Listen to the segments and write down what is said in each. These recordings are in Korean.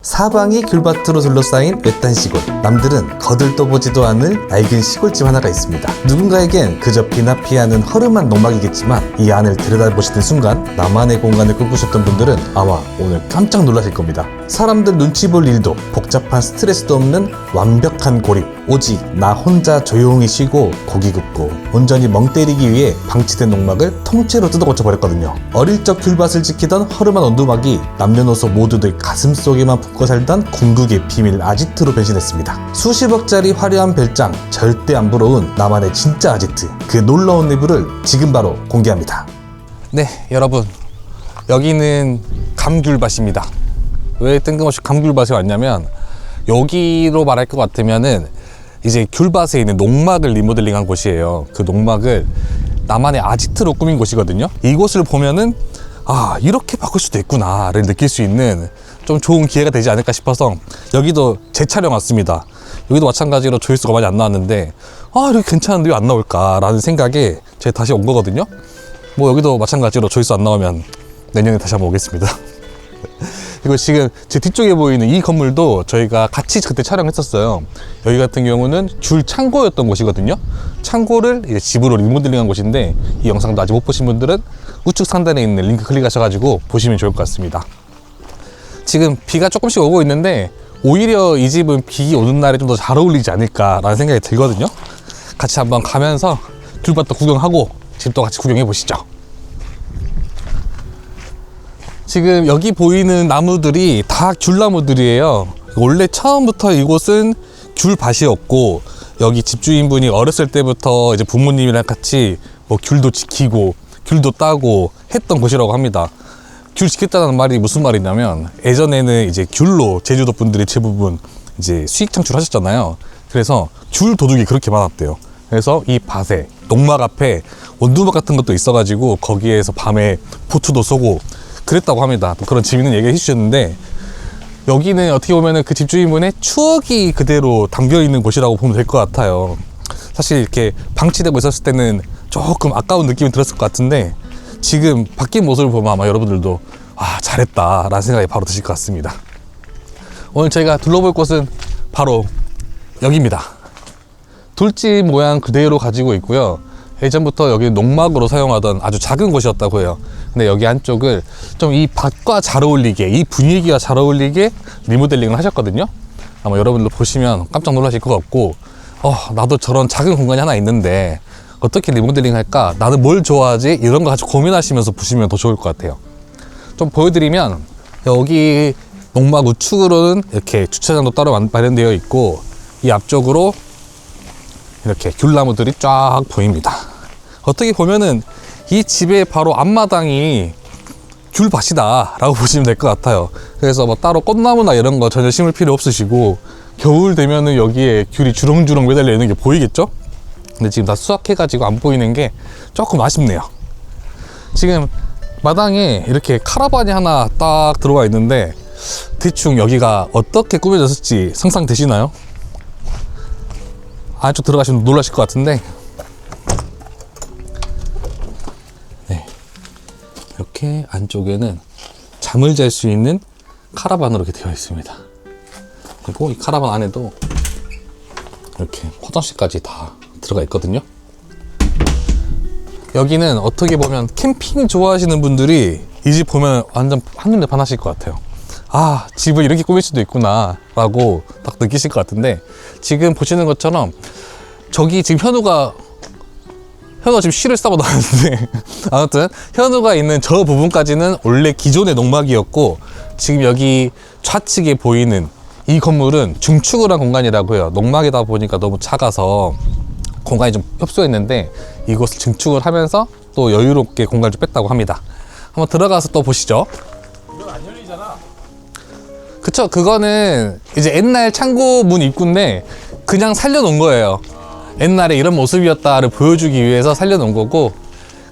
사방이 귤밭으로 둘러싸인 외딴 시골. 남들은 거들떠보지도 않을 낡은 시골집 하나가 있습니다. 누군가에겐 그저 비나피하는 허름한 농막이겠지만 이 안을 들여다보시는 순간 나만의 공간을 꿈꾸셨던 분들은 아마 오늘 깜짝 놀라실 겁니다. 사람들 눈치 볼 일도 복잡한 스트레스도 없는 완벽한 고립. 오직 나 혼자 조용히 쉬고 고기 굽고 온전히 멍 때리기 위해 방치된 농막을 통째로 뜯어 고쳐버렸거든요. 어릴 적 귤밭을 지키던 허름한 원두막이 남녀노소 모두들 가슴속에만 품고 살던 궁극의 비밀 아지트로 변신했습니다. 수십억짜리 화려한 별장, 절대 안 부러운 나만의 진짜 아지트. 그 놀라운 내부를 지금 바로 공개합니다. 네, 여러분, 여기는 감귤밭입니다. 왜 뜬금없이 감귤밭에 왔냐면 여기로 말할 것 같으면은 이제 귤밭에 있는 농막을 리모델링한 곳이에요. 그 농막을 나만의 아지트로 꾸민 곳이거든요. 이곳을 보면은 아, 이렇게 바꿀 수도 있구나를 느낄 수 있는 좀 좋은 기회가 되지 않을까 싶어서 여기도 재촬영 왔습니다. 여기도 마찬가지로 조회수가 많이 안 나왔는데 아, 이렇게 괜찮은데 왜 안 나올까 라는 생각에 제가 다시 온 거거든요. 뭐 여기도 마찬가지로 조회수 안 나오면 내년에 다시 한번 오겠습니다. 그리고 지금 제 뒤쪽에 보이는 이 건물도 저희가 같이 그때 촬영했었어요. 여기 같은 경우는 귤 창고였던 곳이거든요. 창고를 이제 집으로 리모델링한 곳인데 이 영상도 아직 못 보신 분들은 우측 상단에 있는 링크 클릭하셔가지고 보시면 좋을 것 같습니다. 지금 비가 조금씩 오고 있는데 오히려 이 집은 비 오는 날에 좀 더 잘 어울리지 않을까라는 생각이 들거든요. 같이 한번 가면서 귤밭도 구경하고 집도 같이 구경해 보시죠. 지금 여기 보이는 나무들이 다 귤나무들이에요. 원래 처음부터 이곳은 귤밭이었고 여기 집주인분이 어렸을 때부터 이제 부모님이랑 같이 뭐 귤도 지키고 귤도 따고 했던 곳이라고 합니다. 귤 지켰다는 말이 무슨 말이냐면 예전에는 이제 귤로 제주도 분들이 대부분 이제 수익 창출하셨잖아요. 그래서 귤 도둑이 그렇게 많았대요. 그래서 이 밭에 농막 앞에 원두막 같은 것도 있어가지고 거기에서 밤에 포투도 쏘고 그랬다고 합니다. 또 그런 재밌는 얘기를 해주셨는데 여기는 어떻게 보면은 그 집주인분의 추억이 그대로 담겨 있는 곳이라고 보면 될 것 같아요. 사실 이렇게 방치되고 있었을 때는 조금 아까운 느낌이 들었을 것 같은데 지금 바뀐 모습을 보면 아마 여러분들도 아, 잘했다 라는 생각이 바로 드실 것 같습니다. 오늘 저희가 둘러볼 곳은 바로 여기입니다. 돌집 모양 그대로 가지고 있고요. 예전부터 여기 농막으로 사용하던 아주 작은 곳이었다고 해요. 근데 여기 안쪽을 좀 이 밭과 잘 어울리게, 이 분위기가 잘 어울리게 리모델링을 하셨거든요. 아마 여러분들 보시면 깜짝 놀라실 것 같고 나도 저런 작은 공간이 하나 있는데 어떻게 리모델링 할까? 나는 뭘 좋아하지? 이런 거 같이 고민하시면서 보시면 더 좋을 것 같아요. 좀 보여드리면 여기 농막 우측으로는 이렇게 주차장도 따로 마련되어 있고 이 앞쪽으로 이렇게 귤나무들이 쫙 보입니다. 어떻게 보면은 이 집의 바로 앞마당이 귤밭이다 라고 보시면 될 것 같아요. 그래서 뭐 따로 꽃나무나 이런 거 전혀 심을 필요 없으시고 겨울 되면은 여기에 귤이 주렁주렁 매달려 있는 게 보이겠죠? 근데 지금 다 수확해가지고 안 보이는 게 조금 아쉽네요. 지금 마당에 이렇게 카라반이 하나 딱 들어와 있는데 대충 여기가 어떻게 꾸며졌을지 상상되시나요? 안쪽 들어가시면 놀라실 것 같은데 네, 이렇게 안쪽에는 잠을 잘 수 있는 카라반으로 이렇게 되어 있습니다. 그리고 이 카라반 안에도 이렇게 화장실까지 다 들어가 있거든요. 여기는 어떻게 보면 캠핑 좋아하시는 분들이 이 집 보면 완전 한눈에 반하실 것 같아요. 아, 집을 이렇게 꾸밀 수도 있구나 라고 딱 느끼실 것 같은데 지금 보시는 것처럼 저기 지금 현우가 지금 쉬를 싸고 나왔는데 아무튼 현우가 있는 저 부분까지는 원래 기존의 농막이었고 지금 여기 좌측에 보이는 이 건물은 중축을 한 공간이라고 해요. 농막이다 보니까 너무 작아서 공간이 좀 협소했는데 이곳을 증축을 하면서 또 여유롭게 공간을 좀 뺐다고 합니다. 한번 들어가서 또 보시죠. 이건 안 열리잖아. 그쵸, 그거는 이제 옛날 창고 문 입구인데 그냥 살려놓은 거예요. 옛날에 이런 모습이었다를 보여주기 위해서 살려놓은 거고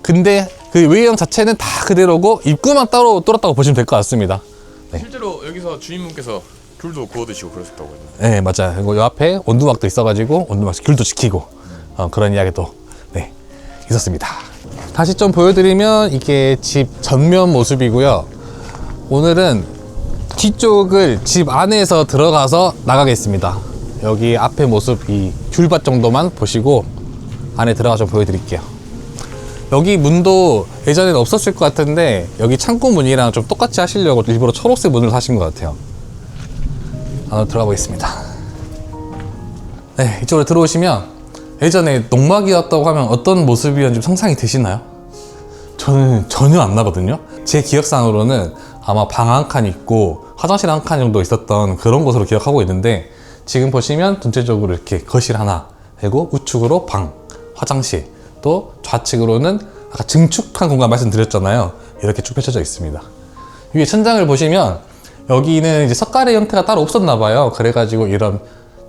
근데 그 외형 자체는 다 그대로고 입구만 따로 뚫었다고 보시면 될 것 같습니다. 네. 실제로 여기서 주인분께서 귤도 구워 드시고 그러셨다고 했는데. 네, 맞아요. 그리고 이 앞에 원두막도 있어가지고 원두막에서 귤도 지키고 그런 이야기도 네, 있었습니다. 다시 좀 보여드리면 이게 집 전면 모습이고요. 오늘은 뒤쪽을 집 안에서 들어가서 나가겠습니다. 여기 앞에 모습 이 귤밭 정도만 보시고 안에 들어가서 보여드릴게요. 여기 문도 예전에는 없었을 것 같은데 여기 창고 문이랑 좀 똑같이 하시려고 일부러 초록색 문을 사신 것 같아요. 안으로 들어가 보겠습니다. 네, 이쪽으로 들어오시면 예전에 농막이었다고 하면 어떤 모습이었는지 상상이 되시나요? 저는 전혀 안 나거든요. 제 기억상으로는 아마 방 한 칸 있고 화장실 한 칸 정도 있었던 그런 곳으로 기억하고 있는데, 지금 보시면 전체적으로 이렇게 거실 하나, 그리고 우측으로 방, 화장실, 또 좌측으로는 아까 증축한 공간 말씀드렸잖아요. 이렇게 쭉 펼쳐져 있습니다. 위에 천장을 보시면 여기는 이제 석가래 형태가 따로 없었나 봐요. 그래가지고 이런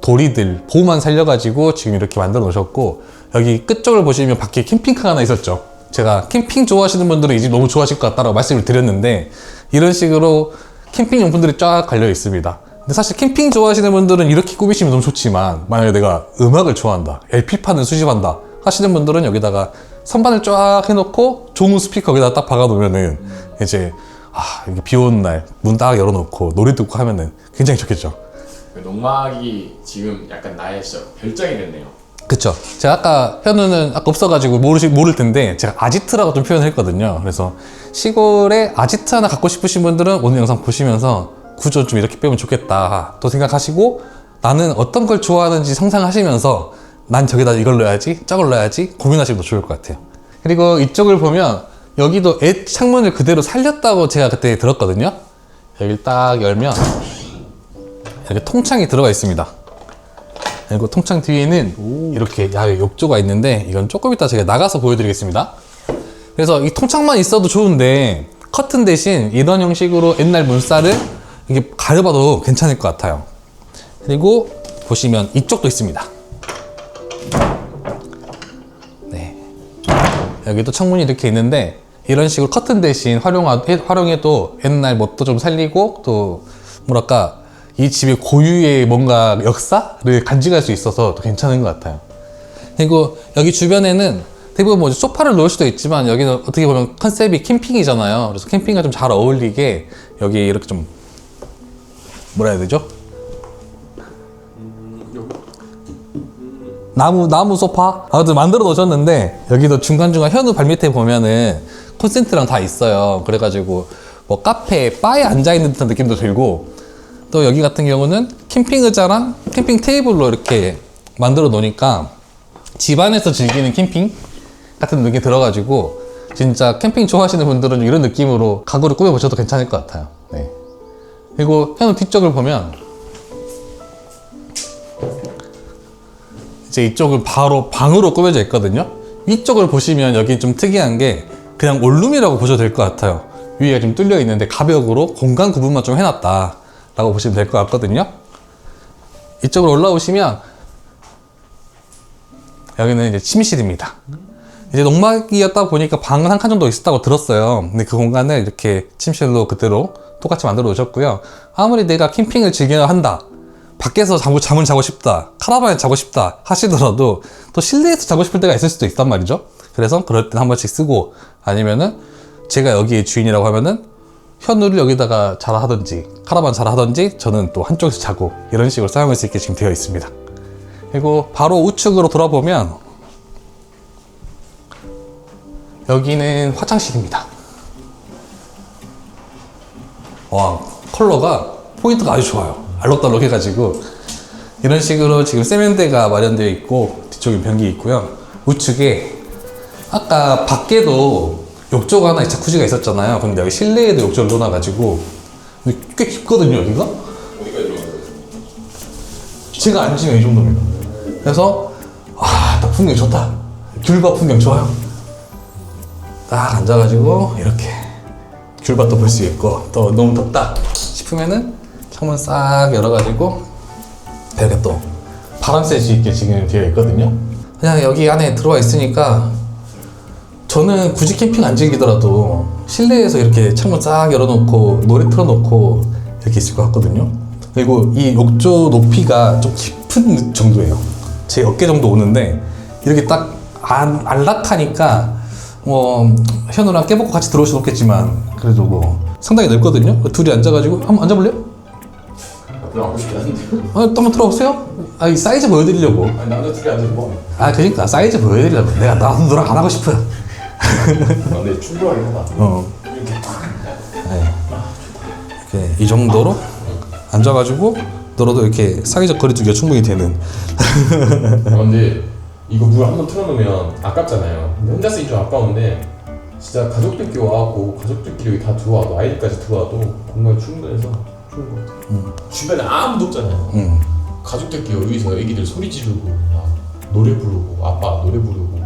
도리들 보호만 살려가지고 지금 이렇게 만들어 놓으셨고, 여기 끝쪽을 보시면 밖에 캠핑카가 하나 있었죠. 제가 캠핑 좋아하시는 분들은 이 집 너무 좋아하실 것 같다라고 말씀을 드렸는데, 이런 식으로 캠핑 용품들이 쫙 갈려 있습니다. 근데 사실 캠핑 좋아하시는 분들은 이렇게 꾸미시면 너무 좋지만, 만약에 내가 음악을 좋아한다, LP판을 수집한다 하시는 분들은 여기다가 선반을 쫙 해놓고 좋은 스피커 여기다 딱 박아 놓으면은 이제 이게 비 오는 날 문 딱 열어놓고 노래 듣고 하면은 굉장히 좋겠죠. 농막이 지금 약간 나의 진짜 별장이 됐네요. 그쵸. 제가 아까 현우는 아까 없어가지고 모를 텐데 제가 아지트라고 좀 표현을 했거든요. 그래서 시골에 아지트 하나 갖고 싶으신 분들은 오늘 영상 보시면서 구조 좀 이렇게 빼면 좋겠다 또 생각하시고, 나는 어떤 걸 좋아하는지 상상하시면서 난 저기다 이걸 넣어야지 저걸 넣어야지 고민하시면 더 좋을 것 같아요. 그리고 이쪽을 보면 여기도 창문을 그대로 살렸다고 제가 그때 들었거든요. 여기를 딱 열면 이렇게 통창이 들어가 있습니다. 그리고 통창 뒤에는 이렇게 야외 욕조가 있는데, 이건 조금 이따 제가 나가서 보여드리겠습니다. 그래서 이 통창만 있어도 좋은데 커튼 대신 이런 형식으로 옛날 문살을 이게 가려봐도 괜찮을 것 같아요. 그리고 보시면 이쪽도 있습니다. 네, 여기도 창문이 이렇게 있는데 이런 식으로 커튼 대신 활용해도 옛날 멋도 좀 살리고, 또 뭐랄까 이 집의 고유의 뭔가 역사를 간직할 수 있어서 더 괜찮은 것 같아요. 그리고 여기 주변에는 대부분 뭐 소파를 놓을 수도 있지만, 여기는 어떻게 보면 컨셉이 캠핑이잖아요. 그래서 캠핑과 좀 잘 어울리게 여기 이렇게 좀 뭐라 해야 되죠? 나무 소파? 아무튼 만들어 놓으셨는데, 여기도 중간중간 현우 발밑에 보면은 콘센트랑 다 있어요. 그래가지고 뭐 카페, 바에 앉아있는 듯한 느낌도 들고, 또 여기 같은 경우는 캠핑 의자랑 캠핑 테이블로 이렇게 만들어 놓으니까 집안에서 즐기는 캠핑 같은 느낌이 들어가지고, 진짜 캠핑 좋아하시는 분들은 이런 느낌으로 가구를 꾸며보셔도 괜찮을 것 같아요. 네. 그리고 현우 뒤쪽을 보면 이제 이쪽은 바로 방으로 꾸며져 있거든요. 위쪽을 보시면 여기 좀 특이한 게 그냥 원룸이라고 보셔도 될 것 같아요. 위에 좀 뚫려 있는데 가벽으로 공간 구분만 좀 해놨다 라고 보시면 될 것 같거든요. 이쪽으로 올라오시면 여기는 이제 침실입니다. 이제 농막이었다 보니까 방은 한 칸 정도 있었다고 들었어요. 근데 그 공간을 이렇게 침실로 그대로 똑같이 만들어 놓으셨고요. 아무리 내가 캠핑을 즐겨야 한다, 밖에서 잠을 자고 싶다, 카라반에 자고 싶다 하시더라도 또 실내에서 자고 싶을 때가 있을 수도 있단 말이죠. 그래서 그럴 땐 한 번씩 쓰고, 아니면은 제가 여기의 주인이라고 하면은 현우를 여기다가 자라 하든지 카라반 자라 하든지 저는 또 한쪽에서 자고, 이런 식으로 사용할 수 있게 지금 되어 있습니다. 그리고 바로 우측으로 돌아보면 여기는 화장실입니다. 와, 컬러가 포인트가 아주 좋아요. 알록달록 해가지고 이런 식으로 지금 세면대가 마련되어 있고, 뒤쪽에 변기 있고요. 우측에 아까 밖에도 욕조가 하나 자쿠지가 있었잖아요. 근데 여기 실내에도 욕조를 넣어놔가지고, 근데 꽤 깊거든요, 여기가? 어디까지 들어가요? 제가 앉으면 이 정도입니다. 그래서 딱 풍경 좋다, 귤밭 풍경 좋아요. 딱 앉아가지고 이렇게 귤밭도 볼 수 있고, 또 너무 덥다 싶으면은 창문 싹 열어가지고 이렇게 또 바람 쐴 수 있게 지금 되어 있거든요. 그냥 여기 안에 들어와 있으니까 저는 굳이 캠핑 안 즐기더라도 실내에서 이렇게 창문 싹 열어놓고 노래 틀어놓고 이렇게 있을 것 같거든요. 그리고 이 욕조 높이가 좀 깊은 정도예요. 제 어깨 정도 오는데 이렇게 딱 안락하니까 뭐 현우랑 깨먹고 같이 들어올 수는 없겠지만, 그래도 뭐 상당히 넓거든요. 둘이 앉아가지고 한번 앉아볼래요? 별로 안 보시긴 하는데요. 또 한번 들어보세요. 이 사이즈 보여드리려고. 아니 남자 둘이 앉아서 뭐? 그러니까 사이즈 보여드리려고. 내가 나도 너랑 안 하고 싶어. 근데 충분하긴 하다. 네. 이렇게 이 정도로 앉아가지고 너라도 이렇게 사회적 거리두기가 충분히 되는. 근데 이거 물 한 번 틀어놓으면 아깝잖아요. 근데 혼자 쓰기 좀 아까운데 진짜 가족들끼리 와갖고 가족들끼리 여기 다 들어와도 아이들까지 들어와도 공간이 충분해서 좋은 것 같아요. 주변에 아무도 없잖아요. 가족들끼리 여기서 애기들 소리 지르고 막 노래 부르고 아빠 노래 부르고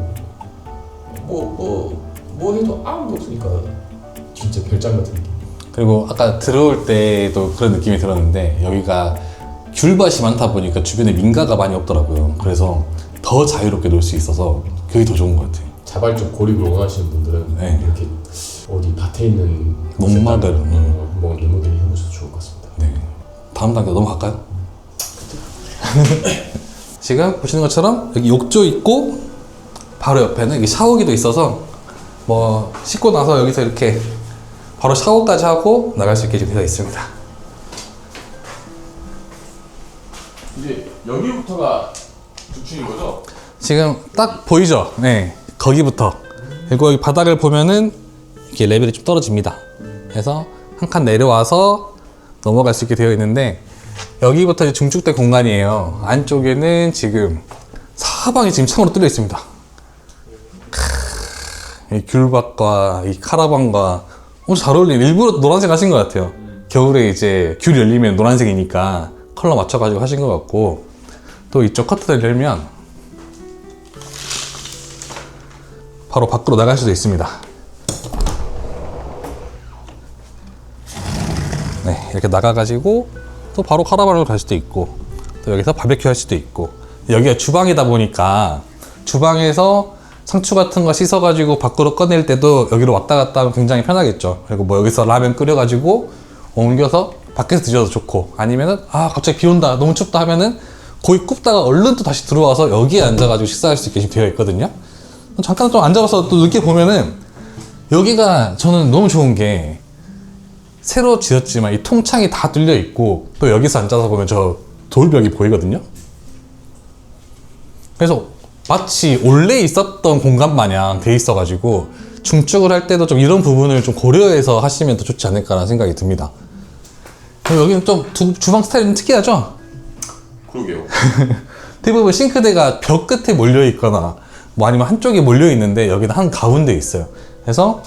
뭐 해도 아무도 없으니까 진짜 별장 같은 느낌. 그리고 아까 들어올 때도 그런 느낌이 들었는데 여기가 귤밭이 많다 보니까 주변에 민가가 많이 없더라고요. 그래서 더 자유롭게 놀 수 있어서 그게 더 좋은 것 같아요. 자발적 고립을 원하시는 분들은 네. 이렇게 어디 밭에 있는 농마들, 뭐 리모델링 해보셔도 좋을 것 같습니다. 네. 다음 단계 넘어갈까요? 지금 보시는 것처럼 여기 욕조 있고 바로 옆에는 여기 샤워기도 있어서 뭐 씻고 나서 여기서 이렇게 바로 샤워까지 하고 나갈 수 있게 되어 있습니다. 이제 여기부터가 주층인 거죠? 지금 딱 보이죠? 네, 거기부터. 그리고 여기 바닥을 보면은 이렇게 레벨이 좀 떨어집니다. 그래서 한 칸 내려와서 넘어갈 수 있게 되어 있는데 여기부터 이제 중축된 공간이에요. 안쪽에는 지금 사방이 지금 창으로 뚫려 있습니다. 이 귤밭과 이 카라반과 엄청 잘 어울리는, 일부러 노란색 하신 것 같아요. 겨울에 이제 귤 열리면 노란색이니까 컬러 맞춰가지고 하신 것 같고, 또 이쪽 커튼을 열면 바로 밖으로 나갈 수도 있습니다. 네, 이렇게 나가가지고 또 바로 카라반으로 갈 수도 있고, 또 여기서 바베큐 할 수도 있고, 여기가 주방이다 보니까 주방에서 상추 같은 거 씻어가지고 밖으로 꺼낼 때도 여기로 왔다 갔다 하면 굉장히 편하겠죠. 그리고 뭐 여기서 라면 끓여가지고 옮겨서 밖에서 드셔도 좋고, 아니면은 갑자기 비 온다 너무 춥다 하면은 거기 굽다가 얼른 또 다시 들어와서 여기에 앉아가지고 식사할 수 있게 지금 되어 있거든요. 잠깐 좀 앉아서 또 늦게 보면은 여기가 저는 너무 좋은 게 새로 지었지만 이 통창이 다 뚫려 있고, 또 여기서 앉아서 보면 저 돌벽이 보이거든요. 그래서 마치 원래 있었던 공간 마냥 돼 있어가지고 중축을 할 때도 좀 이런 부분을 좀 고려해서 하시면 더 좋지 않을까라는 생각이 듭니다. 그리고 여기는 좀 주방 스타일이 좀 특이하죠? 그러게요. 대부분 싱크대가 벽 끝에 몰려 있거나 뭐 아니면 한쪽에 몰려 있는데 여기는 한 가운데 있어요. 그래서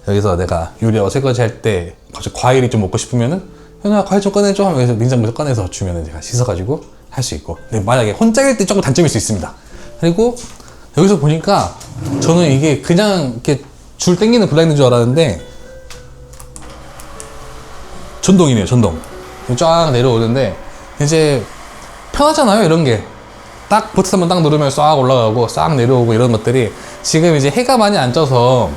여기서 내가 요리하고 설거지 할 때 갑자기 과일이 좀 먹고 싶으면은 현우야 과일 좀 꺼내줘 하면서 냉장고에서 꺼내서 주면은 제가 씻어가지고 할 수 있고. 근데 만약에 혼자일 때 조금 단점일 수 있습니다. 그리고 여기서 보니까 저는 이게 그냥 이렇게 줄 당기는 블라인드인 줄 알았는데 전동이네요. 전동. 쫙 내려오는데 이제 편하잖아요. 이런 게 딱 버튼 한번 딱 누르면 싹 올라가고 싹 내려오고, 이런 것들이 지금 이제 해가 많이 안 쪄서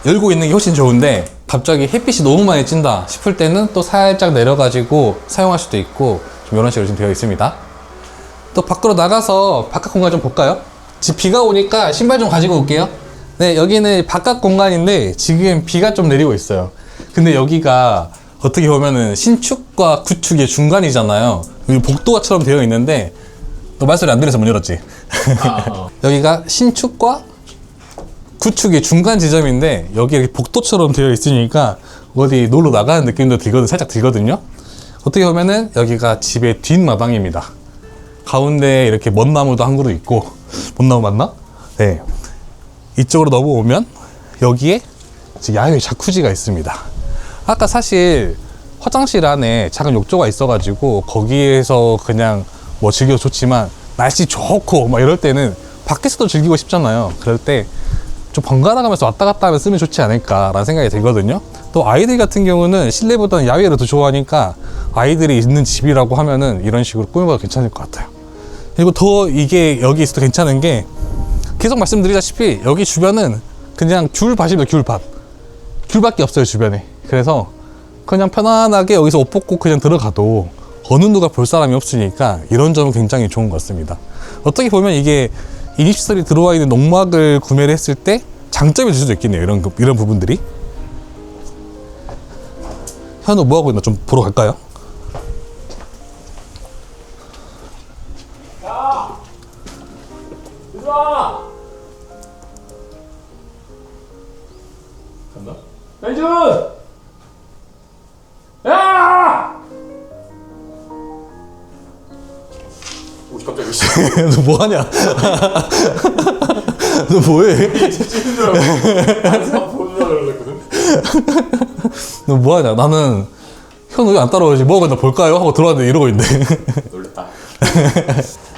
열고 있는 게 훨씬 좋은데, 갑자기 햇빛이 너무 많이 찐다 싶을 때는 또 살짝 내려가지고 사용할 수도 있고, 좀 이런 식으로 지금 되어 있습니다. 또 밖으로 나가서 바깥 공간 좀 볼까요? 지금 비가 오니까 신발 좀 가지고 올게요. 네, 여기는 바깥 공간인데 지금 비가 좀 내리고 있어요. 근데 여기가 어떻게 보면은 신축과 구축의 중간이잖아요. 여기 복도가처럼 되어 있는데, 너 말소리 안 들려서 못 열었지? 여기가 신축과 구축의 중간 지점인데, 여기 이렇게 복도처럼 되어 있으니까 어디 놀러 나가는 느낌도 들거든, 살짝 들거든요. 어떻게 보면은 여기가 집의 뒷마당입니다. 가운데 이렇게 먼 나무도 한 그루 있고, 먼 나무 맞나? 네. 이쪽으로 넘어오면 여기에 야외 자쿠지가 있습니다. 아까 사실 화장실 안에 작은 욕조가 있어가지고 거기에서 그냥 뭐 즐겨도 좋지만, 날씨 좋고 막 이럴 때는 밖에서도 즐기고 싶잖아요. 그럴 때 좀 번갈아 가면서 왔다 갔다 하면 쓰면 좋지 않을까라는 생각이 들거든요. 또 아이들 같은 경우는 실내보다는 야외를 더 좋아하니까 아이들이 있는 집이라고 하면은 이런 식으로 꾸며봐도 괜찮을 것 같아요. 그리고 더 이게 여기 있어도 괜찮은 게, 계속 말씀드리다시피 여기 주변은 그냥 귤밭입니다. 귤밭. 귤밖에 없어요, 주변에. 그래서 그냥 편안하게 여기서 옷 벗고 그냥 들어가도 어느 누가 볼 사람이 없으니까 이런 점은 굉장히 좋은 것 같습니다. 어떻게 보면 이게 인입시설이 들어와 있는 농막을 구매를 했을 때 장점이 될 수도 있겠네요. 이런 부분들이. 현우 뭐 하고 있나 좀 보러 갈까요? 야! 일로와! 간다? 벨준! 야! 오 갑자기 너 뭐하냐? 너 뭐해? 찍는 줄 알고 안사 보는 줄 알았거든. 너 뭐하냐? 나는 현우 왜 안 따라오지? 뭐 하고 있나 볼까요? 하고 들어왔는데 이러고 있네. 놀랬다.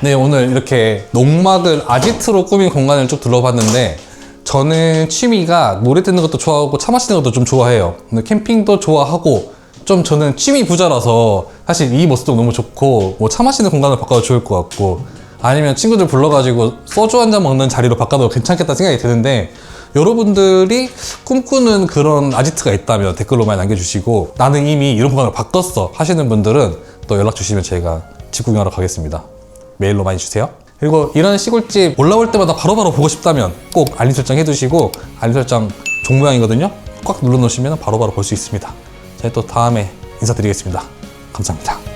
네, 오늘 이렇게 농막을 아지트로 꾸민 공간을 쭉 둘러봤는데 저는 취미가 노래 듣는 것도 좋아하고 차 마시는 것도 좀 좋아해요. 근데 캠핑도 좋아하고 좀 저는 취미 부자라서 사실 이 모습도 너무 좋고 뭐 차 마시는 공간을 바꿔도 좋을 것 같고 아니면 친구들 불러가지고 소주 한 잔 먹는 자리로 바꿔도 괜찮겠다 생각이 드는데 여러분들이 꿈꾸는 그런 아지트가 있다면 댓글로 많이 남겨주시고 나는 이미 이런 공간을 바꿨어 하시는 분들은 또 연락 주시면 저희가 집 구경하러 가겠습니다. 메일로 많이 주세요. 그리고 이런 시골집 올라올 때마다 바로바로 보고 싶다면 꼭 알림 설정 해두시고 알림 설정 종 모양이거든요. 꽉 눌러 놓으시면 바로바로 볼 수 있습니다. 저희 또 다음에 인사드리겠습니다. 감사합니다.